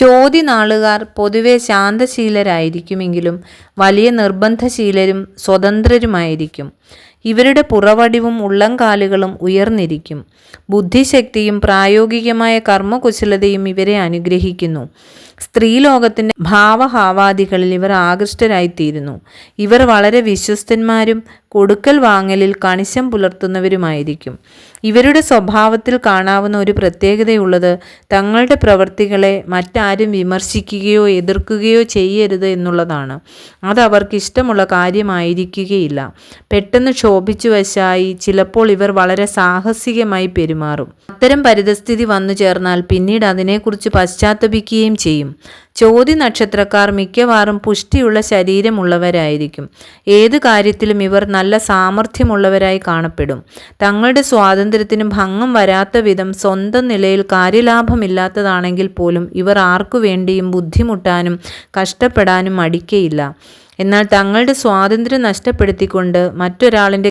ചോദ്യനാളുകാർ പൊതുവെ ശാന്തശീലരായിരിക്കുമെങ്കിലും വലിയ നിർബന്ധശീലരും സ്വതന്ത്രരുമായിരിക്കും. ഇവരുടെ പുറവടിവും ഉള്ളംകാലുകളും ഉയർന്നിരിക്കും. ബുദ്ധിശക്തിയും പ്രായോഗികമായ കർമ്മകുശലതയും ഇവരെ അനുഗ്രഹിക്കുന്നു. സ്ത്രീലോകത്തിൻ്റെ ഭാവഹാവാദികളിൽ ഇവർ ആകൃഷ്ടരായിത്തീരുന്നു. ഇവർ വളരെ വിശ്വസ്തന്മാരും കൊടുക്കൽ വാങ്ങലിൽ കണിശം പുലർത്തുന്നവരുമായിരിക്കും. ഇവരുടെ സ്വഭാവത്തിൽ കാണാവുന്ന ഒരു പ്രത്യേകതയുള്ളത് തങ്ങളുടെ പ്രവൃത്തികളെ മറ്റാരും വിമർശിക്കുകയോ എതിർക്കുകയോ ചെയ്യരുത് എന്നുള്ളതാണ്. അത് അവർക്ക് ഇഷ്ടമുള്ള കാര്യമായിരിക്കുകയില്ല. പെട്ടെന്ന് ക്ഷോഭിച്ചു വശായി ചിലപ്പോൾ ഇവർ വളരെ സാഹസികമായി പെരുമാറും. അത്തരം പരിതസ്ഥിതി വന്നു ചേർന്നാൽ പിന്നീട് അതിനെക്കുറിച്ച് പശ്ചാത്തപിക്കുകയും ചെയ്യും. ചോതി നക്ഷത്രക്കാർ മിക്കവാറും പുഷ്ടിയുള്ള ശരീരമുള്ളവരായിരിക്കും. ഏത് കാര്യത്തിലും ഇവർ നല്ല സാമർഥ്യമുള്ളവരായി കാണപ്പെടും. തങ്ങളുടെ സ്വാതന്ത്ര്യത്തിന് ഭംഗം വരാത്ത വിധം സ്വന്തം നിലയിൽ കാര്യലാഭമില്ലാത്തതാണെങ്കിൽ പോലും ഇവർ ആർക്കു വേണ്ടിയും ബുദ്ധിമുട്ടാനും കഷ്ടപ്പെടാനും മടിക്കയില്ല. എന്നാൽ തങ്ങളുടെ സ്വാതന്ത്ര്യം നഷ്ടപ്പെടുത്തിക്കൊണ്ട് മറ്റൊരാളിൻ്റെ